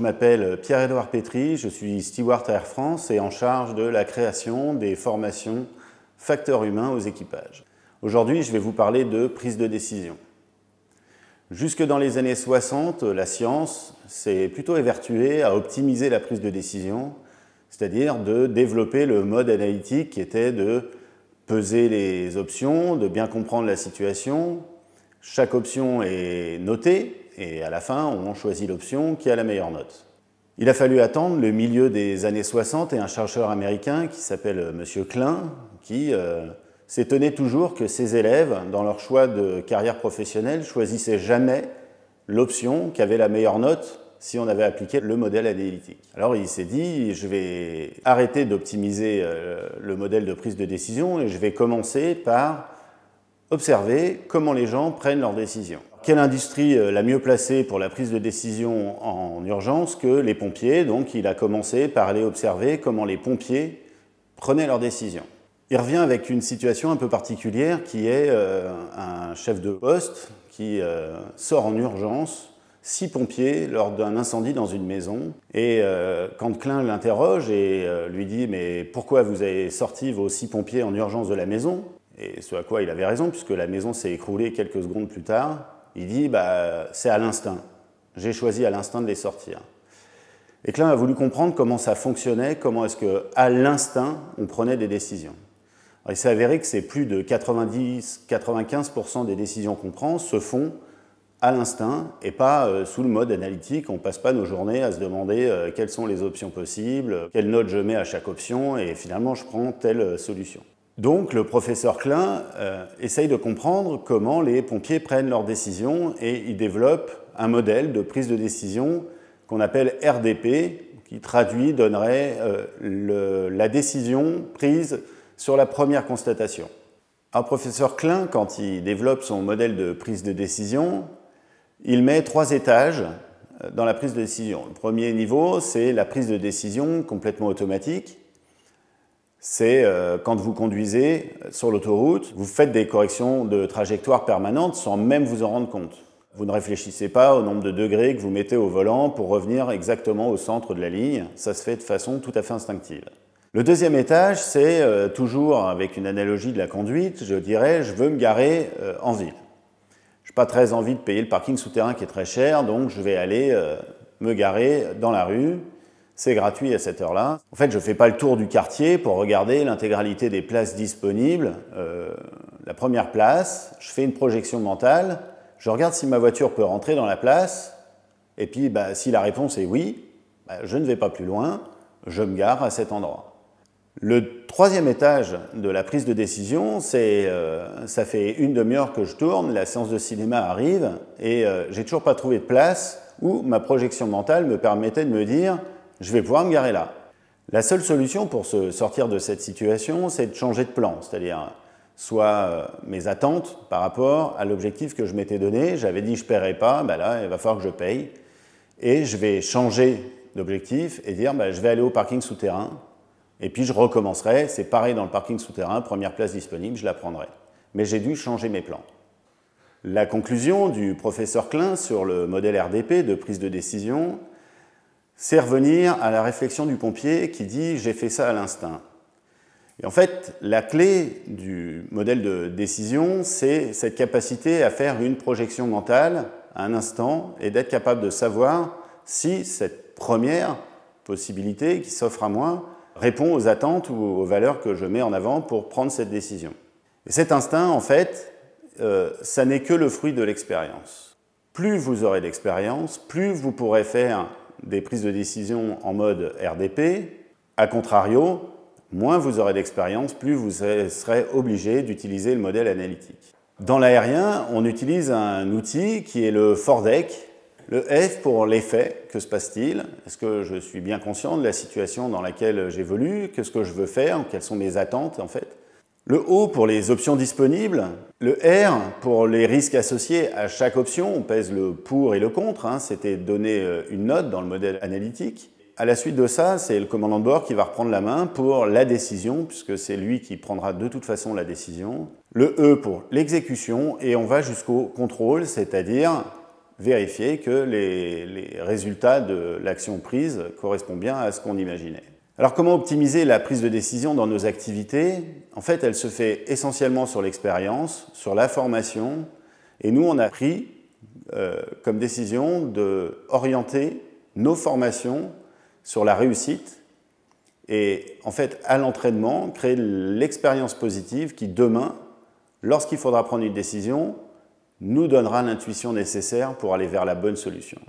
m'appelle Pierre-Édouard Pétry, je suis steward à Air France et en charge de la création des formations facteurs humains aux équipages. Aujourd'hui, je vais vous parler de prise de décision. Jusque dans les années 60, la science s'est plutôt évertuée à optimiser la prise de décision, c'est-à-dire de développer le mode analytique qui était de peser les options, de bien comprendre la situation. Chaque option est notée et à la fin, on choisit l'option qui a la meilleure note. Il a fallu attendre le milieu des années 60 et un chercheur américain qui s'appelle M. Klein, qui s'étonnait toujours que ses élèves, dans leur choix de carrière professionnelle, choisissaient jamais l'option qui avait la meilleure note si on avait appliqué le modèle analytique. Alors il s'est dit, je vais arrêter d'optimiser le modèle de prise de décision et je vais commencer par observer comment les gens prennent leurs décisions. Quelle industrie la mieux placée pour la prise de décision en urgence que les pompiers? Donc il a commencé par aller observer comment les pompiers prenaient leurs décisions. Il revient avec une situation un peu particulière qui est un chef de poste qui sort en urgence 6 pompiers lors d'un incendie dans une maison. Et quand Klein l'interroge et lui dit « Mais pourquoi vous avez sorti vos 6 pompiers en urgence de la maison ?» Et ce à quoi il avait raison, puisque la maison s'est écroulée quelques secondes plus tard. Il dit « C'est à l'instinct. J'ai choisi à l'instinct de les sortir. » Et Klein a voulu comprendre comment ça fonctionnait, comment est-ce qu'à l'instinct, on prenait des décisions. Alors, il s'est avéré que c'est plus de 90-95% des décisions qu'on prend se font à l'instinct et pas sous le mode analytique. On ne passe pas nos journées à se demander quelles sont les options possibles, quelle note je mets à chaque option et finalement je prends telle solution. Donc le professeur Klein essaye de comprendre comment les pompiers prennent leurs décisions et il développe un modèle de prise de décision qu'on appelle RDP, qui traduit donnerait la décision prise sur la première constatation. Alors, professeur Klein, quand il développe son modèle de prise de décision, il met 3 étages dans la prise de décision. Le premier niveau, c'est la prise de décision complètement automatique. C'est quand vous conduisez sur l'autoroute, vous faites des corrections de trajectoire permanentes sans même vous en rendre compte. Vous ne réfléchissez pas au nombre de degrés que vous mettez au volant pour revenir exactement au centre de la ligne. Ça se fait de façon tout à fait instinctive. Le deuxième étage, c'est toujours avec une analogie de la conduite, je dirais, je veux me garer en ville. Je n'ai pas très envie de payer le parking souterrain qui est très cher, donc je vais aller me garer dans la rue. C'est gratuit à cette heure-là. En fait, je ne fais pas le tour du quartier pour regarder l'intégralité des places disponibles. La première place, je fais une projection mentale, je regarde si ma voiture peut rentrer dans la place, et puis si la réponse est oui, je ne vais pas plus loin, je me gare à cet endroit. Le troisième étage de la prise de décision, ça fait une demi-heure que je tourne, la séance de cinéma arrive et j'ai toujours pas trouvé de place où ma projection mentale me permettait de me dire « je vais pouvoir me garer là ». La seule solution pour se sortir de cette situation, c'est de changer de plan, c'est-à-dire soit mes attentes par rapport à l'objectif que je m'étais donné, j'avais dit « je ne paierai pas », là il va falloir que je paye, et je vais changer d'objectif et dire « je vais aller au parking souterrain ». Et puis je recommencerai, c'est pareil dans le parking souterrain, première place disponible, je la prendrai. Mais j'ai dû changer mes plans. La conclusion du professeur Klein sur le modèle RDP de prise de décision, c'est revenir à la réflexion du pompier qui dit « j'ai fait ça à l'instinct ». Et en fait, la clé du modèle de décision, c'est cette capacité à faire une projection mentale à un instant et d'être capable de savoir si cette première possibilité qui s'offre à moi répond aux attentes ou aux valeurs que je mets en avant pour prendre cette décision. Et cet instinct, en fait, ça n'est que le fruit de l'expérience. Plus vous aurez d'expérience, plus vous pourrez faire des prises de décision en mode RDP. A contrario, moins vous aurez d'expérience, plus vous serez obligé d'utiliser le modèle analytique. Dans l'aérien, on utilise un outil qui est le FORDEC. Le F pour l'effet, que se passe-t-il? Est-ce que je suis bien conscient de la situation dans laquelle j'évolue? Qu'est-ce que je veux faire? Quelles sont mes attentes en fait? Le O pour les options disponibles. Le R pour les risques associés à chaque option. On pèse le pour et le contre. C'était donner une note dans le modèle analytique. À la suite de ça, c'est le commandant de bord qui va reprendre la main pour la décision, puisque c'est lui qui prendra de toute façon la décision. Le E pour l'exécution. Et on va jusqu'au contrôle, c'est-à-dire vérifier que les résultats de l'action prise correspondent bien à ce qu'on imaginait. Alors comment optimiser la prise de décision dans nos activités? En fait, elle se fait essentiellement sur l'expérience, sur la formation, et nous on a pris comme décision d'orienter nos formations sur la réussite et en fait à l'entraînement, créer l'expérience positive qui demain, lorsqu'il faudra prendre une décision, nous donnera l'intuition nécessaire pour aller vers la bonne solution.